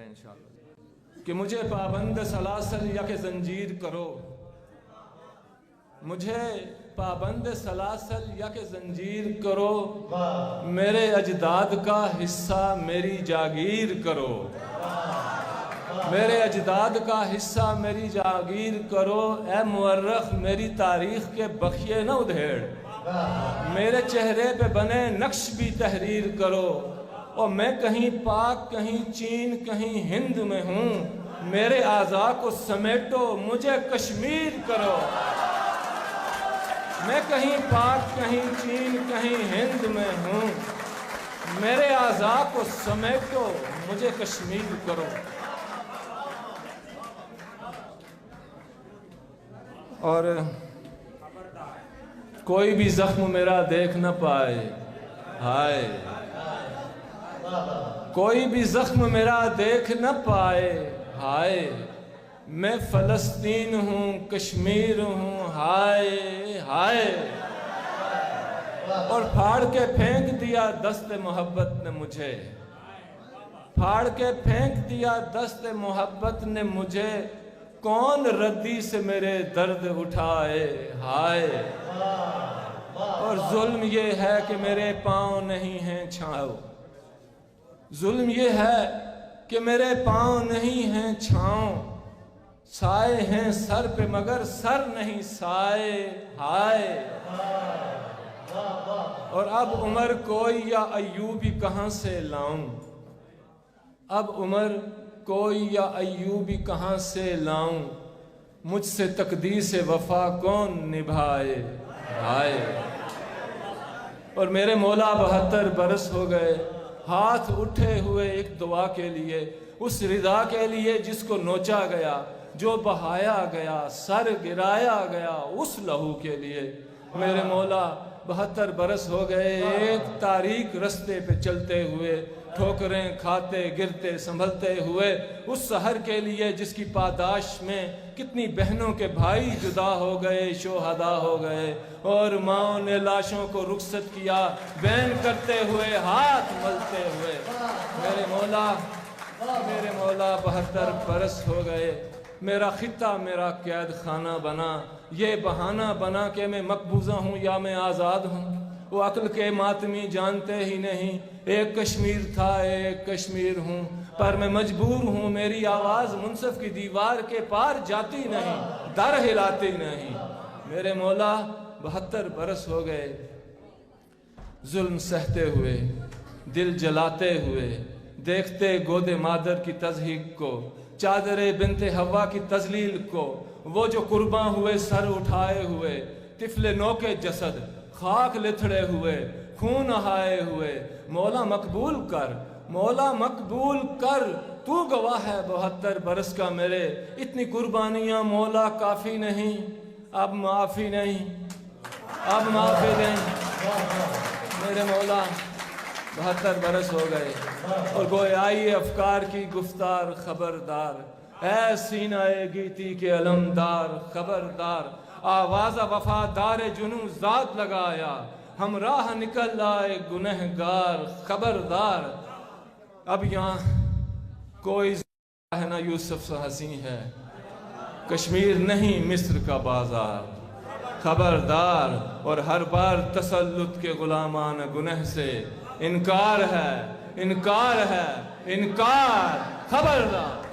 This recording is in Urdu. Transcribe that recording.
انشاءاللہ کہ مجھے پابند سلاسل یک زنجیر کرو، مجھے پابند سلاسل یک زنجیر کرو، میرے اجداد کا حصہ میری جاگیر کرو، میرے اجداد کا حصہ میری جاگیر کرو، اے مورخ میری تاریخ کے بخیے نہ ادھیڑ، میرے چہرے پہ بنے نقش بھی تحریر کرو، اور میں کہیں پاک کہیں چین کہیں ہند میں ہوں، میرے اعضاء کو سمیٹو مجھے کشمیر کرو، میں کہیں پاک کہیں چین کہیں ہند میں ہوں، میرے اعضاء کو سمیٹو مجھے کشمیر کرو۔ اور کوئی بھی زخم میرا دیکھ نہ پائے، ہائے کوئی بھی زخم میرا دیکھ نہ پائے، ہائے میں فلسطین ہوں کشمیر ہوں، ہائے ہائے، اور پھاڑ کے پھینک دیا دست محبت نے مجھے، پھاڑ کے پھینک دیا دست محبت نے مجھے، کون ردی سے میرے درد اٹھائے، ہائے، اور ظلم یہ ہے کہ میرے پاؤں نہیں ہیں چھاؤ، ظلم یہ ہے کہ میرے پاؤں نہیں ہیں چھاؤں، سائے ہیں سر پہ مگر سر نہیں سائے، ہائے، اور اب عمر کوئی یا ایوبی کہاں سے لاؤں، اب عمر کوئی یا ایوبی کہاں سے لاؤں، مجھ سے تقدیس وفا کون نبھائے، ہائے، اور میرے مولا 72 برس ہو گئے ہاتھ اٹھے ہوئے ایک دعا کے لیے، اس رضا کے لیے جس کو نوچا گیا، جو بہایا گیا، سر گرایا گیا، اس لہو کے لیے میرے مولا 72 برس ہو گئے ایک تاریک رستے پہ چلتے ہوئے، ٹھوکریں کھاتے گرتے سنبھلتے ہوئے، اس سحر کے لیے جس کی پاداش میں کتنی بہنوں کے بھائی جدا ہو گئے، شہدا ہو گئے، اور ماں نے لاشوں کو رخصت کیا بین کرتے ہوئے، ہاتھ ملتے ہوئے، میرے مولا 72 برس ہو گئے، میرا خطہ میرا قید خانہ بنا، یہ بہانہ بنا کہ میں مقبوضہ ہوں یا میں آزاد ہوں، وہ عقل کے ماتمی جانتے ہی نہیں، ایک کشمیر تھا ایک کشمیر ہوں، پر میں مجبور ہوں، میری آواز منصف کی دیوار کے پار جاتی نہیں، در ہلاتی نہیں، میرے مولا 72 برس ہو گئے، ظلم سہتے ہوئے، دل جلاتے ہوئے، دیکھتے گود مادر کی تضحیک کو، چادر بنت حوا کی تذلیل کو، وہ جو قرباں ہوئے سر اٹھائے ہوئے، طفل نو کے جسد خاک لتھڑے ہوئے، خون نہائے ہوئے، مولا مقبول کر، مولا مقبول کر، تو گواہ ہے 72 برس کا میرے، اتنی قربانیاں مولا کافی نہیں، اب معافی نہیں، اب معافی نہیں، میرے مولا 72 برس ہو گئے، اور گویائی افکار کی گفتار خبردار، اے سینہ گیتی کے علمدار خبردار، آواز وفادار جنوں ذات لگایا، ہم راہ نکل آئے گنہگار خبردار، اب یہاں کوئی ہے نہ یوسف سا حسین ہے، کشمیر نہیں مصر کا بازار خبردار، اور ہر بار تسلط کے غلامان گنہ سے انکار ہے، انکار ہے، انکار خبردار۔